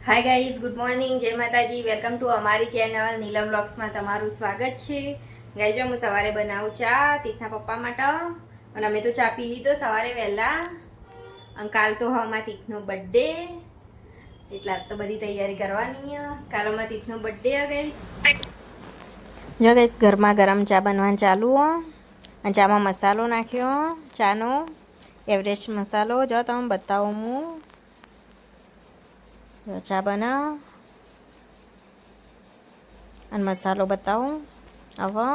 Hi guys, good morning, જય માતાજી. Welcome to અમારી ચેનલ નીલમ વ્લોગ્સમાં તમારું સ્વાગત છે. ગાઈઝ, હું સવારે બનાવું ચા તીથના પપ્પા માટે, અને અમે તો ચા પી લીધો સવારે વહેલા. અને કાલ તો અમારા તીથનો બર્થડે, એટલે આજ તો બધી તૈયારી કરવાની. કાલ અમારા તીથનો બર્થડે ગાઈઝ. જો ગાઈઝ, ગરમા ગરમ ચા બનવાનું ચાલુ. અને ચામાં મસાલો નાખ્યો, ચાનો એવરેસ્ટ મસાલો. જો તમે બતાવું હું ચા બનાવ અને મસાલો બતાવું. હવે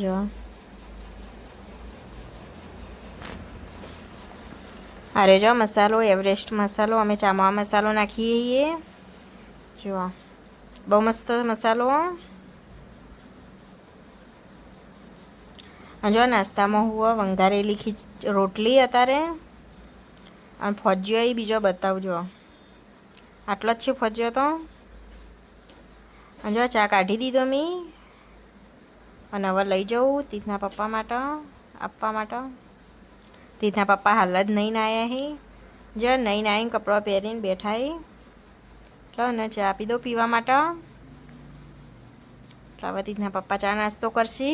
જો અરે જો મસાલો એવરેસ્ટ મસાલો, અમે ચામાં મસાલો નાખીએ છીએ. જો બહુ મસ્ત મસાલો. અને જો નાસ્તામાં હું વંગારેલી રોટલી અત્યારે, અને ફજ્યો એ બીજો બતાવજો. આટલો જ છે ફજ્યો તો. અને જો ચા કાઢી દીધો મેં, અને હવે લઈ જાઉં તીથના પપ્પા માટે આપવા માટે. તીથના પપ્પા હાલ જ નહીં આવ્યા હે. જો નહીં આવીને કપડાં પહેરીને બેઠા હે. ચાલો ને ચા આપી દો પીવા માટે. હવે તીથના પપ્પા ચા નાસ્તો કરશે,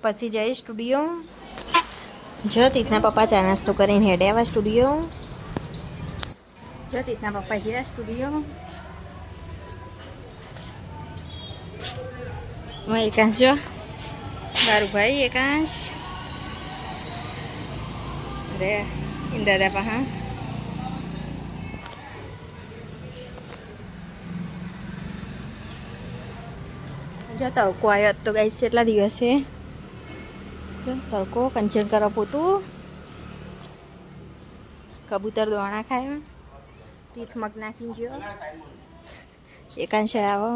પછી જઈ સ્ટુડિયો. જો તીથના પપ્પા ચા નાસ્તો કરીને હેડે આવ્યા સ્ટુડિયો. જો તીથના પપ્પા જ્યાં સ્ટુડિયો. એકાંશ જો મારું ભાઈ એકાંશ. અરે દાદા પા જો તડકો આવ્યો તો ગાઈસ કેટલા દિવસે. જો તડકો કંચન કરો પોતું. કબૂતર દોણા ખાય. તીથ મગ નાખીને જો એકાંશ આવો.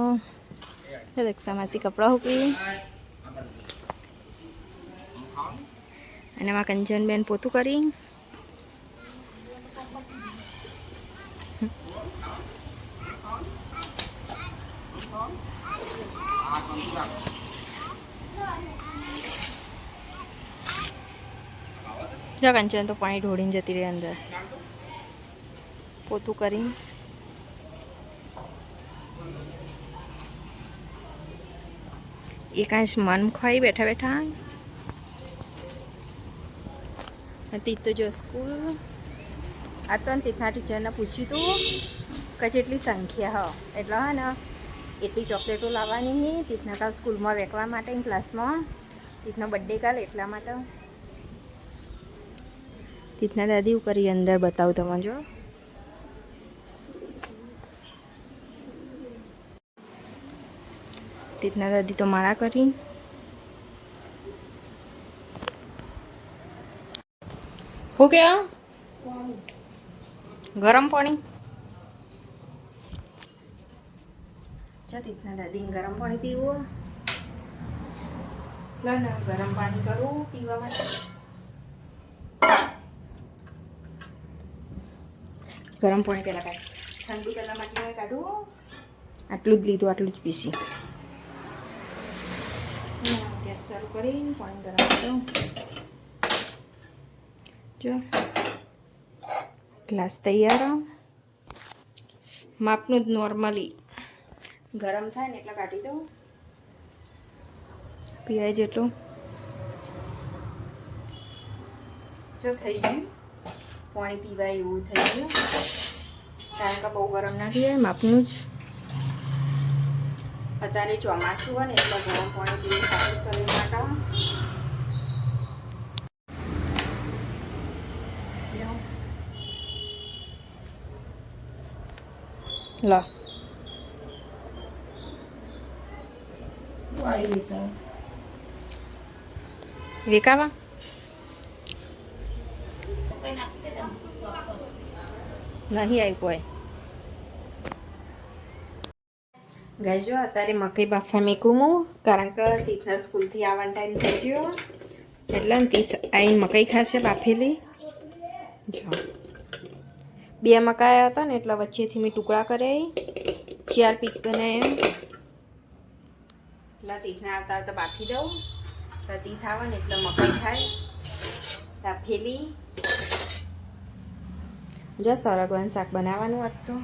રક્ષામાસી કપડાં મૂકી, અને એમાં કંચનબેન પોતું કરી. જો કંચન તો પાણી ઢોળીને જતી રહી અંદર પોતું કરી. એકાંશ મન ખાઈ બેઠા બેઠા. તીથ તો જો સ્કૂલ આ તો તીથના ટીચરને પૂછ્યું તું કે જેટલી સંખ્યા એટલે હા ને એટલી ચોકલેટો લાવવાની નહીં. તીથના કાલ સ્કૂલમાં વેકવા માટે ક્લાસમાં. તીથનો બર્થડે કાલ એટલા માટે. તીથના દાદી કરી અંદર બતાવું તમે જો. તીથના દાદી તો માળા કરી. હું કે ગરમ પાણી. જો તીથના દાદી ગરમ પાણી પીવું. ને ગરમ પાણી કરું પીવા માટે. ગરમ પાણી પહેલાં કાઢ, ઠંડુ પહેલાં માટલામાં કાઢું. આટલું જ લીધું, આટલું જ પીસી. ગેસ ચાલુ કરીને પાણી ગરમ કરું. જો ગ્લાસ તૈયાર. માપનું જ નોર્મલી ગરમ થાય ને એટલે કાઢી દઉં. પીવાય જેટલું. જો થઈ ગયું પાણી પીવાય એવું થઈ ગયું. કારણ કે બહુ ગરમ ના થઈ જાય, માપનું જ. અત્યારે ચોમાસું હોય ને એટલે ગરમ પાણી પીવું સારું શરીર માટે. લો વિકાવા નહીં આવી કોઈ. ગાઈસ જો અત્યારે મકઈ બાફવા મૂકું હું, કારણ કે તીથના સ્કૂલથી આવવાનો ટાઈમ થઈ ગયો એટલે તીથ અહીં મકઈ ખાશે બાફેલી. જો 2 મકાઈ હતા ને એટલે વચ્ચેથી મેં ટુકડા કર્યા, 4 પીસ બનાવ્યા. એટલે તીથને આવતા આવતા બાફી દઉં. તો તીથ આવે ને એટલે મકાઈ થાય બાફેલી. જો સરગવાનું શાક બનાવવાનું હતું,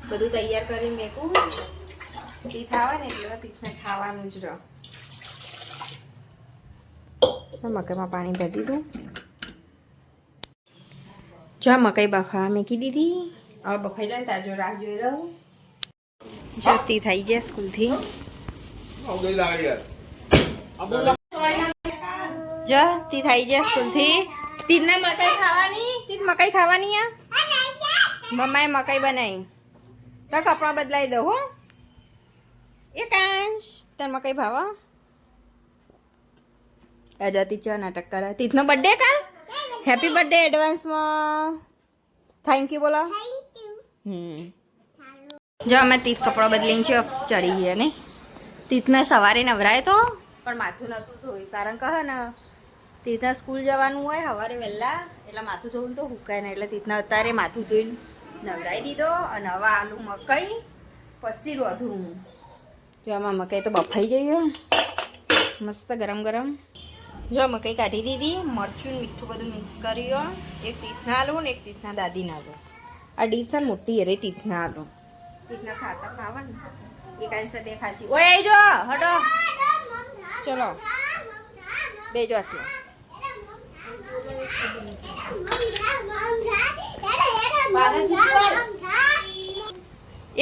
બધું તૈયાર કરી મેકું. તીથ આવે ને એટલે તીથને ખાવાનું જ રહો. મકાઈમાં પાણી ભરી દીધું. જો મકાઈ બફા મેકી દીધી. હવે બફાઈ જાય તાજો રાહ જોઈ રહું. જતી થઈ જાય સ્કૂલથી. જતી થઈ જાય સ્કૂલથી. તીને મકાઈ ખાવાની. તીન મકાઈ ખાવાની આ મમ્માએ મકાઈ બનાવી. તો કપડાં બદલાઈ દો હો. એકાંશ તને મકાઈ ભાવા. અજતી ચા નાટક કરે. તીથનો બર્થડે કા હેપી બર્થડે એડવાન્સમાં. થેન્ક યુ બોલો. જો અમે તીથ કપડાં બદલીને ચડી ગયા ને. તીથને સવારે નવરાય તો પણ માથું નહોતું ધોયું. કારણ કહે ને તીથને સ્કૂલ જવાનું હોય સવારે વહેલા એટલે માથું ધોવું તો હુકાય ને એટલે તીથને અત્યારે માથું ધોઈને નવરાઈ દીધો. અને હવે આલુ મકાઈ પછી રોધું. જો આમાં મકાઈ તો બફાઈ જઈએ મસ્ત ગરમ ગરમ. જો મકાઈ કાઢી દીધી. મરચું મીઠું બધું મિક્સ કર્યું. એક તીથના આલું ને એક તીથના દાદીના આલું. આ ડીશ મોટી અરે તીથના આલું. તીથના ખાતા ખાવા ને એક આઈ સાથે ખાસી. ઓય આઈ જો હટો ચલો બેજો આટલો.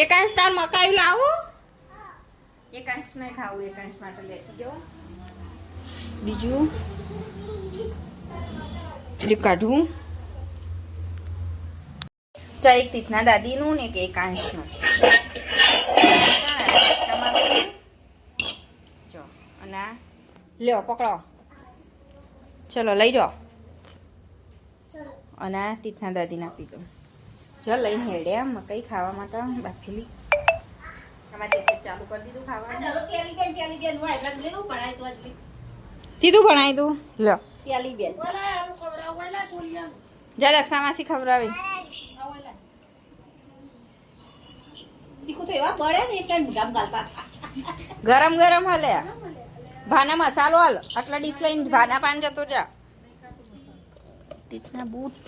એકાંશ તાર મકાઈ લાવું. એકાંશ નહીં ખાવું. એકાંશ માટે લેતી જાઓ. બીજું કાઢવું તો એક તીથના દાદીનું ને એક એકાંશનું. જો અને લ્યો પકડો. ચલો લઈ જાઓ. અને તીથના દાદીને આપી દો. જો લઈને હેડ્યા મકાઈ ખાવા માટે બાફેલી. તમારે તીથે ચાલુ કરી દીધું ખાવાનું. તીધું ભણાય તું લો જા રક્ષા માસી ખવડાવી. ગરમ ગરમ હાલે. ભાના મસાલો હાલ. આટલા ડીશ લઈને ભાના પાન જતો જા. તીથના બૂટ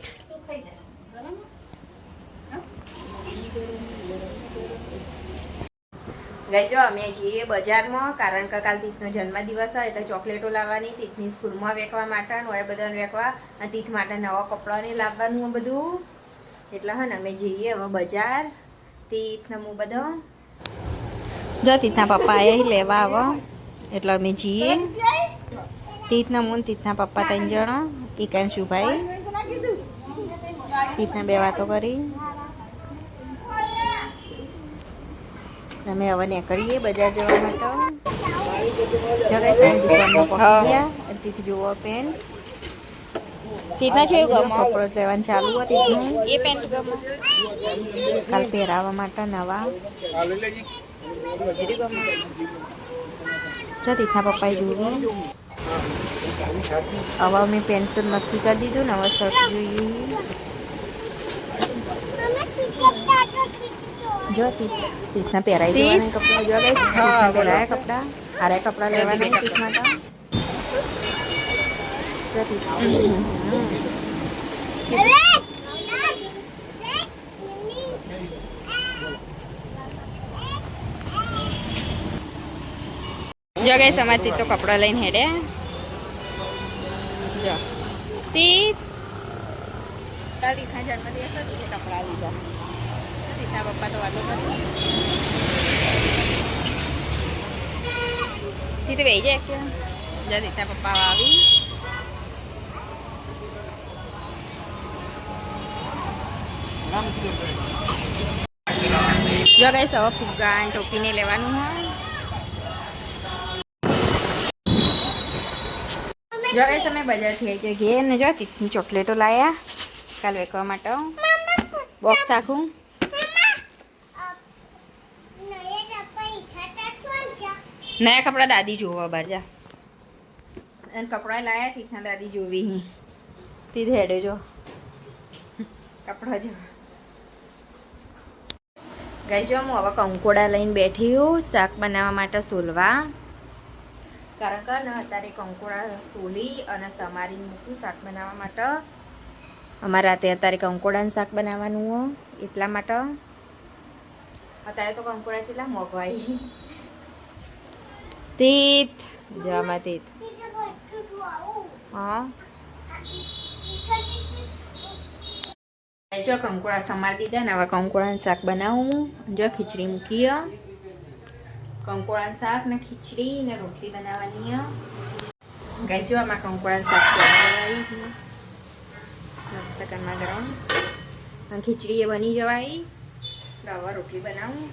ગઈ જો અમે જઈએ બજારમાં. કારણ કે કાલ તીથનો જન્મદિવસ હોય એટલે ચોકલેટો લાવવાની. તીથની સ્કૂલમાં વેકવા માટે હોય બધાને વેકવા. અને તીથ માટે નવા કપડાંને લાવવાનું બધું. એટલે હા ને અમે જઈએ હવે બજાર. તીથને હું બધો જો તીથના પપ્પા એ લેવા આવો એટલે અમે જઈએ. તીથના હું તીથના પપ્પા 3 જણા. એકાંશુભાઈ તીથને 2 વાતો કરી. અમે હવે નીકળીએ બજાર જવા માટે. તીથ જોવો પેન્ટ. તીથના છે કપડો લેવાનું ચાલુ હોય. તીથનું એ પેન્ટ ગમો કાલ પહેરાવવા માટે નવા. જો તીથના પપ્પાએ જોયું. હવે અમે પેન્ટ તો નક્કી કરી દીધું ને હવે શર્ટ જોઈએ. જો તીથના પહેરાઈ દેવાના કપડાં. જો પહેરાયા કપડાં. આરા કપડાં લેવાના તીથના તો. જો ગઈ સમાજથી તો કપડાં લઈને હેડે. જો તીથ કાલ તીથના જન્મદિવસ હતો એટલે કપડાં લીધા. તીથના પપ્પા તો વાતો કરતા. તીથ બેસી જાય કે જો તીથના પપ્પા આવી. જો ગઈ હવે ફુગ્ગા ટોપીને લેવાનું હોય. જો ગઈ તમે બજારથી આવી જાય ઘેર ને જો તીથની ચોકલેટો લાયા કાલ વેકવા માટે. બોક્સ આખું. નયા કપડાં દાદી જોવા બહાર જા. અને કપડાં લાયા તીથના દાદી જોવી. તીથ હેડે જો કપડાં જો. ગઈ જો હું હવે કંકોડા લઈને બેઠી હું શાક બનાવવા માટે સોલવા. કારણ કે ને અત્યારે કંકોડા સોલી અને સમારીને મૂકું શાક બનાવવા માટે. અમારે રાતે અત્યારે કંકોડાનું શાક બનાવવાનું હો એટલા માટે. અત્યારે તો કંકોડા કેટલા મોંઘવાય. તીત જવામાં તીત હા જો કંકોડા સમારી દીધા ને હવે કંકોડાનું શાક બનાવું. જો ખીચડી મૂકી, કંકોડાનું શાક ને ખીચડી ને રોટલી બનાવવાની. ગાય જો આમાં કંકોડાનું શાક મસ્ત ગરમા ગરમ. ખીચડી એ બની જવાય. હવે રોટલી બનાવું.